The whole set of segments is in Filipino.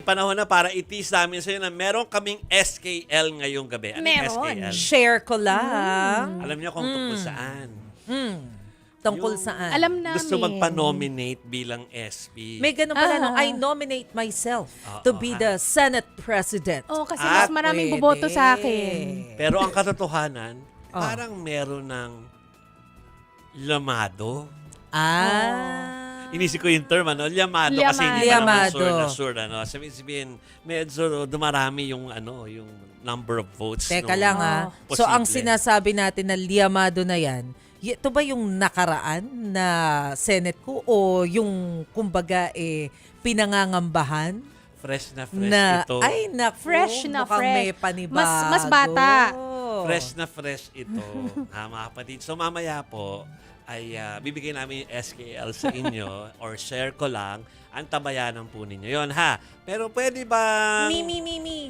panahon na para itis namin sa'yo na meron kaming SKL ngayong gabi. Ano yung Meron. SKL? Share ko lang. Alam niyo kung tungkol saan. Tungkol Yung- saan? Alam namin. Gusto magpa-nominate bilang SP. May ganun pala, no? I nominate myself to be the Senate President. Oh, kasi At mas maraming pwede. boboto sa akin. Pero ang katotohanan, parang meron ng lamado. Inisip ko yung term, ano? Liamado. Kasi hindi pa naman Liamado. sure, ano? Sabihin, medyo dumarami yung, yung number of votes. Teka no? lang So ang Posible. sinasabi natin na liamado na yan, ito ba yung nakaraan na Senate ko o yung kumbaga pinangangambahan? Fresh na fresh Na, ito. ay naku, Fresh na mukhang fresh. may panibago. Mas bata. Fresh na fresh ito, mga kapatid. So mamaya po, ay bibigyan namin yung SKL sa inyo or share ko lang ang tabayanan po ninyo. Yun ha. Pero pwede ba... Mi. Mi.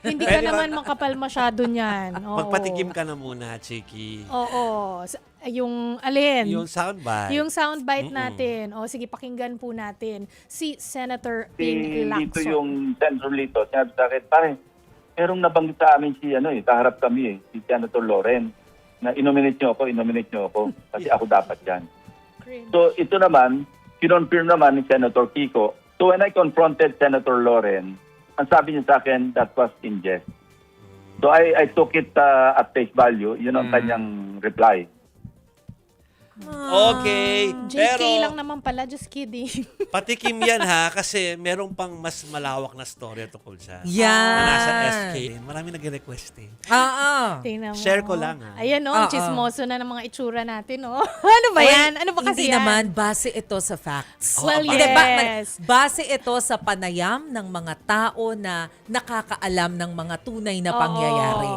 Hindi ka naman makapal masyado niyan. Oo. Magpatikim ka na muna, Chiki. Oo. Yung alin? Yung soundbite. Yung soundbite natin. O sige, pakinggan po natin. Si Senator Ping Lito Lacson. yung Senator Lito, sinabi sa akin, pare, merong nabanggit sa amin si, kaharap kami si Senator Loren, na inominate niyo ako, kasi ako dapat yan. So ito naman, kinonfirm naman ni Senator Kiko. So when I confronted Senator Loren, ang sabi niya sa akin, that was in jest. So I took it at face value, yun ang kanyang reply. Okay. JK Pero lang naman pala, just kidding. patikim yan ha, kasi meron pang mas malawak na story tungkol siya. Yan. Na nasa SK. Marami nag-request eh. Tingnan mo. Share ko lang, ha? Ayan Oo. chismoso na ng mga itsura natin, oh. Ano ba yan? Ano ba kasi Hindi yan? naman, base ito sa facts. Well, Hindi, yes. base ito sa panayam ng mga tao na nakakaalam ng mga tunay na pangyayari.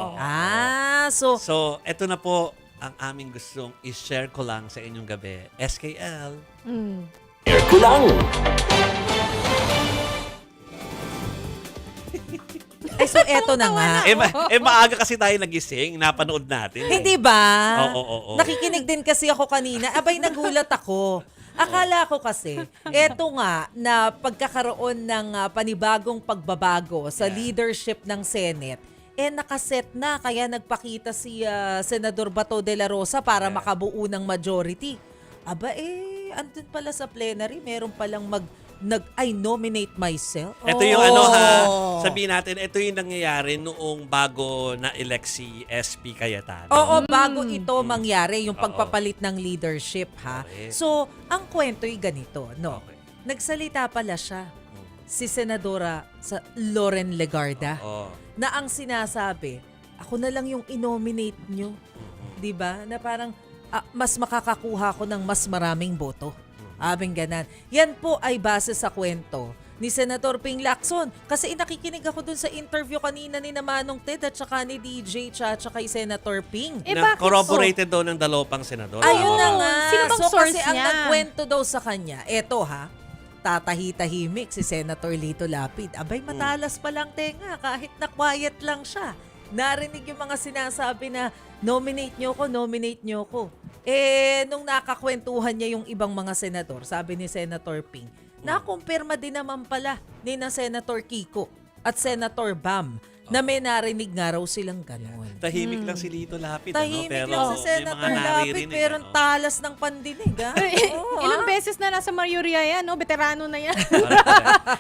So, So, eto na po ang aming gustong i-share ko lang sa inyong gabi. SKL. so eto na nga. Maaga kasi tayo nagising. Napanood natin. Hindi ba? Oo. Nakikinig din kasi ako kanina. Abay, nagulat ako. Akala ko kasi, eto nga, na pagkakaroon ng panibagong pagbabago sa leadership ng Senate, nakaset na. Kaya nagpakita si Senador Bato de la Rosa para makabuo ng majority. Aba andun pala sa plenary, meron palang I nominate myself. Ito yung sabihin natin, ito yung nangyayari noong bago na-elect si SP Cayetano. Oo, bago ito mangyari, yung pagpapalit ng leadership, ha? Okay. So, ang kwento'y ganito, no? Okay. Nagsalita pala siya, si Senadora Loren Legarda, Oo. na ang sinasabi, ako na lang yung inominate nyo. Di ba? Na parang, mas makakakuha ko ng mas maraming boto. Abing ganan. Yan po ay base sa kwento ni Senator Ping Lacson. Kasi nakikinig ako dun sa interview kanina ni Manong Ted at saka ni DJ Chacha kay Senator Ping. Bakit? Corroborated daw ng dalawang senador. Ayun na nga. Sino bang so source kasi ang niya? nagkwento daw sa kanya, eto tatahi-tahimik si Senator Lito Lapid. Abay, matalas pa lang tenga kahit na quiet lang siya. Narinig yung mga sinasabi na nominate nyo ko. Nung nakakwentuhan niya yung ibang mga senador, sabi ni Senator Ping, nakumpirma din naman pala ni na Senator Kiko at Senator Bam na may narinig nga raw silang ganon. Tahimik lang si Lito Lapid. Tahimik pero lang si may Senator mga Lapid, naririnig, pero talas ng pandinig. Ilang beses na nasa Mayuria yan, no? Veterano na yan.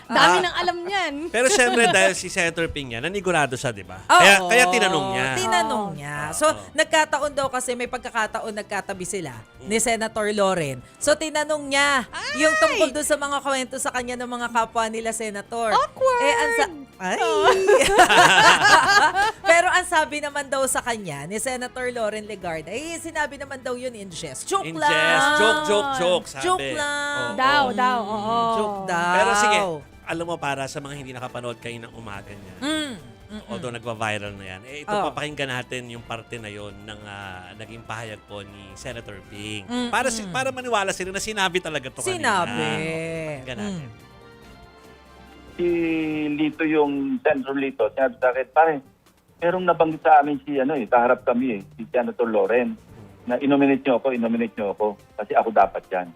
Dami nang alam niyan. Pero syempre dahil si Senator Ping yan, nanigurado siya, di ba? Oo. Kaya tinanong niya. Tinanong niya. So, nagkataon daw kasi may pagkakataon nagkatabi sila ni Senator Loren. So, tinanong niya yung tungkol doon sa mga kwento sa kanya ng mga kapwa nila Senator. Awkward! Pero ang sabi naman daw sa kanya ni Senator Loren Legarda, sinabi naman daw yun in jest. Joke In lang. jest. Joke, sabi. Joke lang. Daw, oo. Joke daw. Pero sige, alam mo para sa mga hindi nakapanood kayo ng umaga niya, although nagva-viral na yan, ito papakinggan natin yung parte na yon ng naging pahayag po ni Senator Ping. Para maniwala sila na sinabi talaga to kanina. Sinabi. Pakinggan natin. Si Lito yung Senator Lito, sinabi sa akin, pare, merong nabanggit sa amin si, kaharap kami si Senator Loren, na inominate niyo ako, kasi ako dapat yan.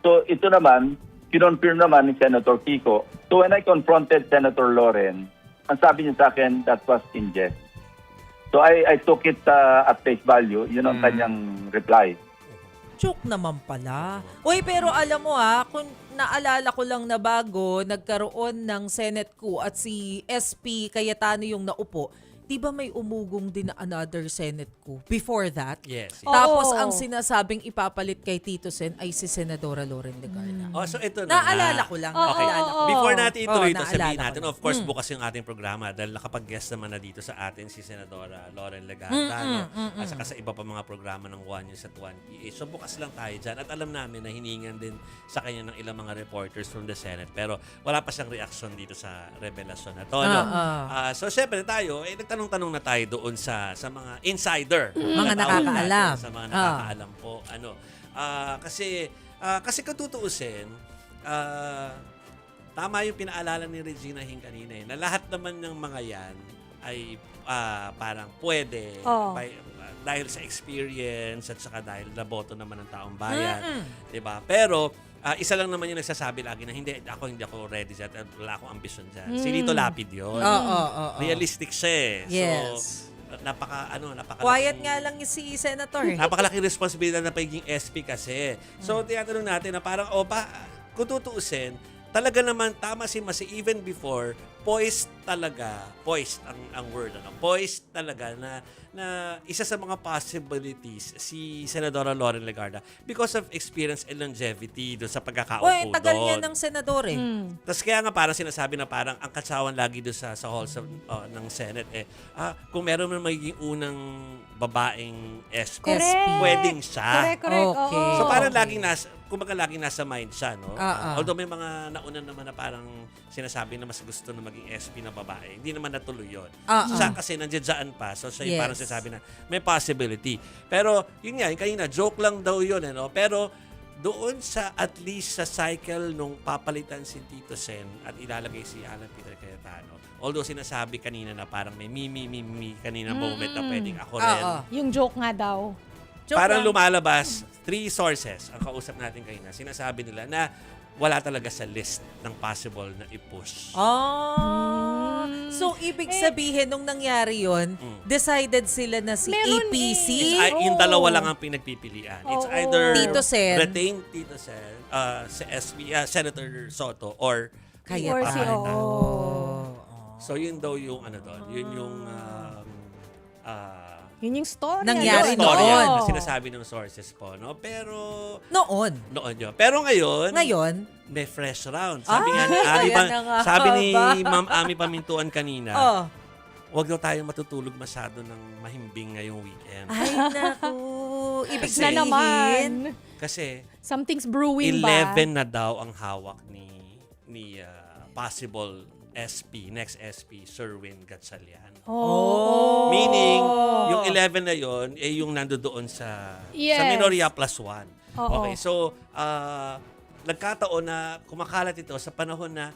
So ito naman, kinonfirm naman ni Senator Kiko. So when I confronted Senator Loren, ang sabi niya sa akin, that was in jest. So I took it at face value. Yun ang kanyang reply. Joke naman pala. Uy, pero alam mo kung naalala ko lang na bago, nagkaroon ng Senate coup at si SP Cayetano yung naupo, di ba may umugong din na another Senate coup before that? Yes. Oo. Tapos ang sinasabing ipapalit kay Tito Sen ay si Senadora Loren Legarda. Oh, so ito na. Naalala ko lang. Okay. Naalala ko. Before natin ituloy ito, naalala sabihin ko natin, lang. of course, bukas yung ating programa dahil nakapag-guest naman na dito sa atin si Senadora Loren Legarda. At saka sa iba pa mga programa ng One News at One PH. So bukas lang tayo dyan. At alam namin na hiningan din sa kanya ng ilang mga reporters from the Senate. Pero wala pa siyang reaction dito sa revelasyon na to. No? So syempre tayo, nagtanong-tanong na tayo doon sa mga insider. Mga na tawag nakakaalam. natin, sa mga nakakaalam po. Kasi kung tutuusin, tama yung pinaalala ni Regina Hing kanina na lahat naman ng mga yan ay parang pwede dahil sa experience at saka dahil naboto naman ng taong bayan. Diba? Pero isa lang naman yung nagsasabi lagi na hindi ako ready dyan at wala akong ambisyon dyan. Si Lito Lapid yun. Realistic siya eh. Yes. So, napaka Quiet nga lang si Senator. napakalaki responsibilidad na pagiging SP kasi. So, tinatanong natin na parang, kung tutuusin, talaga naman tama si Masi even before, poised ang word, poised talaga na isa sa mga possibilities si Senadora Loren Legarda because of experience and longevity doon sa pagkakaupo Uy, tagal doon. niya ng senador eh. Tapos kaya nga parang sinasabi na parang ang katsawan lagi doon sa halls ng Senate kung meron man magiging unang babaeng SP, pwedeng siya. Correct. Okay. Oo. So parang laging nasa mind siya, no? Ah. Although may mga nauna naman na parang sinasabi na mas gusto na maging SP na babae. Hindi naman natuloy yun. Siya kasi nandiyan pa. So siya yung parang sinasabi na may possibility. Pero yun nga, yung kanina, joke lang daw yun. No? Pero doon sa at least sa cycle nung papalitan si Tito Sen at ilalagay si Alan Peter Cayetano. Although sinasabi kanina na parang may mimi kanina moment na pwedeng ako rin. Yung joke nga daw. Parang lumalabas, 3 sources ang kausap natin kanina. Sinasabi nila na wala talaga sa list ng possible na i-push. So, ibig sabihin, nung nangyari yon, decided sila na si Meron APC. Yung dalawa lang ang pinagpipilian. It's either Tito Sen. retain Tito Sen, si SP, Senator Soto, or Cayetano. So, yun daw yung doon. Yun yung Yun yung story. Nangyari yung story noon. na sinasabi ng sources po. No? Pero, Noon. yun. Pero ngayon, may fresh round. Sabi nga ni ayan na nga sabi ni ba? Ma'am Ami Pamintuan kanina, huwag daw tayo matutulog masyado ng mahimbing ngayong weekend. Ay, naku. Ibig Na sabihin, naman. Kasi, Something's brewing ba? 11 na daw ang hawak ni possible SP, next SP, Sherwin Gatchalian. Meaning, yung 11 na yon yung nandoon sa Minoria plus 1. Okay, so, nagkataon na kumakalat ito sa panahon na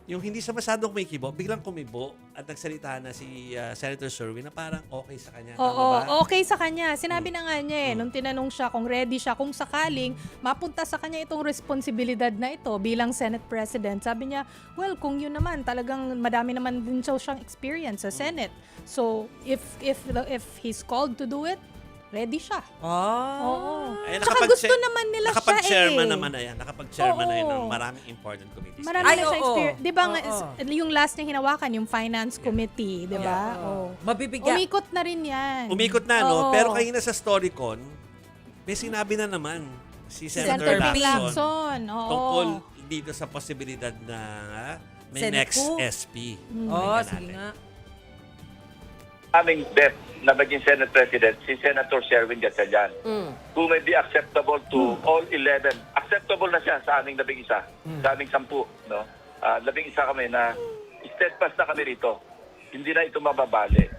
yung hindi siya masyadong kumikibo, biglang kumibo at nagsalita na si Senator Sherwin na parang okay sa kanya. Tama ba? Okay sa kanya. Sinabi na nga niya nung tinanong siya kung ready siya, kung sakaling mapunta sa kanya itong responsibilidad na ito bilang Senate President. Sabi niya, well, kung yun naman, talagang madami naman din siya experience sa Senate. So, if he's called to do it, ready siya. Oo. Tsaka gusto naman nila siya Nakapag-chairman naman na yan. Nakapag-chairman na yan ng maraming important committees. Marami na siya experience. Di ba yung last niya hinawakan, yung Finance Committee, di ba? mabibigyan. Umikot na rin yan. Umikot na, no? Pero kanina sa StoryCon, may sinabi na naman si Senator Lacson tungkol dito sa posibilidad na may Senate next coup. SP. Sige nga. Aming bet na maging Senate President, si Senator Sherwin Gatchalian, who may be acceptable to all 11. Acceptable na siya sa aming 11, sa aming 10. No? 11 kami na steadfast na kami rito. Hindi na ito mababali.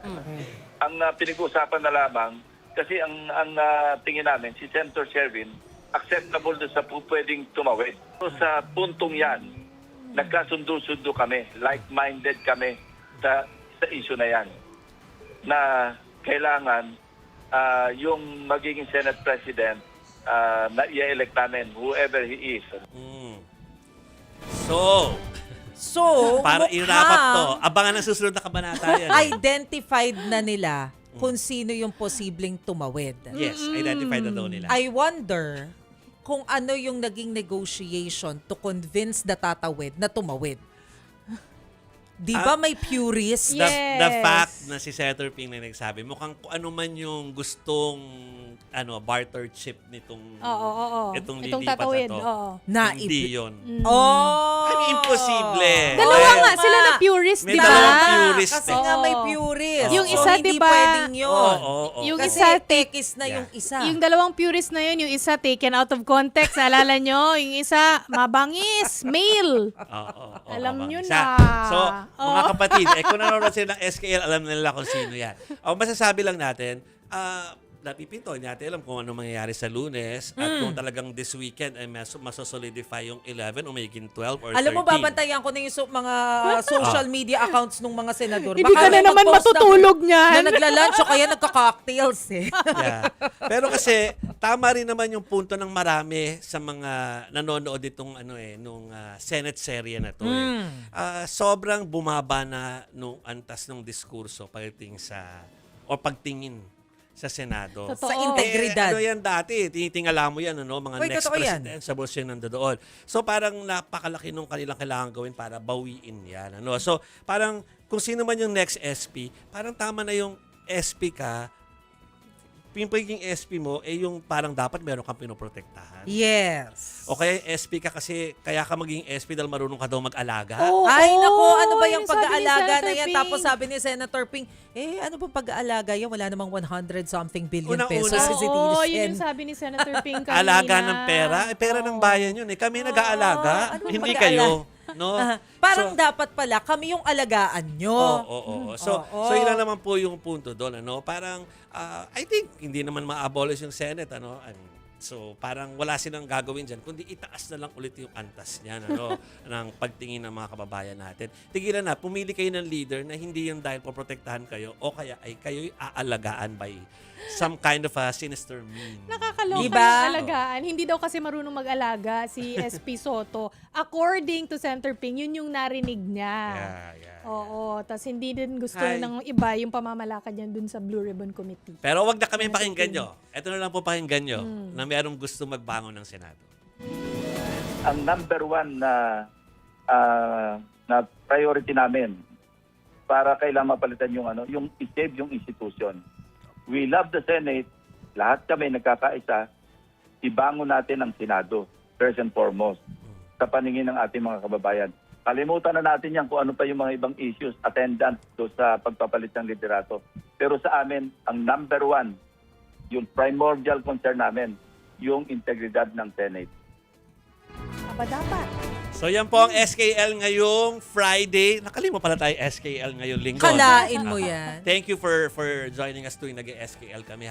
Ang pinag-uusapan na lamang, kasi ang tingin namin, si Senator Sherwin, acceptable doon sa pwedeng tumawid. So sa puntong yan, nagkasundo-sundo kami, like-minded kami sa issue na yan, na kailangan yung magiging Senate President na i-elect namin, whoever he is. So, para mukhang i-wrap up to, abangan ang susunod na kabanata yan. identified na nila kung sino yung posibleng tumawid. Yes, identified na daw nila. I wonder kung ano yung naging negotiation to convince the tatawid na tumawid. Di ba may purist? Yeah. The Yes. fact na si Senator Ping na nagsabi, mukhang kung ano man yung gustong barter chip nitong Oo. itong Itong lilipat tatawid. na to. Oo. Na Hindi yun. Oh! I mean, imposible. Dalawa Well, nga sila na purist, May di ba? dalawang purist Kasi eh. nga may Oo. purist. Yung So, isa, hindi di ba? pwedeng yun. Oo. Yung Kasi isa, tekis na Yeah. yung isa. Yung dalawang purist na yun, yung isa taken out of context, alala nyo? Yung isa, mabangis, male. Oo, Alam bang nyo isa. na. So, mga Oo. kapatid, kung nanonood sila ng SKL, alam nila kung sino yan. Ang masasabi lang natin, napipinto natin alam kung ano mangyayari sa Lunes at kung talagang this weekend ay masosolidify yung 11 o magiging 12 or 13. Alam mo, babantayan ko na yung mga social media accounts ng mga senador. Hindi ka na may naman mag-post matutulog na niyan. nagla-lunch o kaya nagka-cocktails eh. Yeah. Pero kasi tama rin naman yung punto ng marami sa mga nanonood itong nung Senate serye na to. Sobrang bumaba na nung antas ng diskurso pagdating sa o pagtingin sa Senado. Totoo. Sa integridad. Ano yan dati? Tinitingala mo yan, mga Uy, next totoo yan. president sa Boston nandoon. So parang napakalaki nung kanilang kailangan gawin para bawiin yan. So parang kung sino man yung next SP, parang tama na yung SP ka, yung pagiging SP mo, yung parang dapat meron kang pinoprotektahan. Yes. O kaya SP ka kasi, kaya ka maging SP dahil marunong ka daw mag-alaga. Oo, Ay, nako, ano ba yun yung sabi ni pag-aalaga na Senator yan? Ping. Tapos sabi ni Senator Ping, ano ba pag-aalaga yan? Wala namang 100-something billion Unang-una. pesos sa Oo, citizens. yun yung sabi ni Senator Ping kanina. Alaga ng pera. Pera ng bayan yun. Kami nag-aalaga, ano hindi pag-aalaga? kayo. No? Parang So, dapat pala, kami yung alagaan nyo. Oo. So Oo. yun lang naman po yung punto doon. Parang, I think, hindi naman ma-abolish yung Senate. So, parang wala silang gagawin dyan, kundi itaas na lang ulit yung antas niyan, ng pagtingin ng mga kababayan natin. Tigilan na, pumili kayo ng leader na hindi yung dahil poprotektahan kayo o kaya ay kayo'y aalagaan by some kind of a sinister mean. Nakakaloka Diba? yung alagaan. Hindi daw kasi marunong mag-alaga si SP Soto. According to Senator Ping, yun yung narinig niya. Yeah. Oo, tas hindi din gusto Ay. ng iba yung pamamalakad niyan dun sa Blue Ribbon Committee. Pero wag na kami pakinggan nyo. Ito na lang po pakinggan nyo na mayroong gusto magbangon ng Senado. Ang number one na priority namin para kailangan mapalitan yung i-save yung institution. We love the Senate. Lahat kami nagkakaisa. Ibangon natin ang Senado, first and foremost, sa paningin ng ating mga kababayan. Kalimutan na natin yan kung ano pa yung mga ibang issues, attendance do sa pagpapalit ng liderato. Pero sa amin, ang number one, yung primordial concern namin, yung integridad ng Senate. Aba dapat. So yan po ang SKL ngayong Friday. Nakalimutan pala tayo SKL ngayong linggo. Kalain mo yan. Thank you for joining us tuwing nag-SKL kami.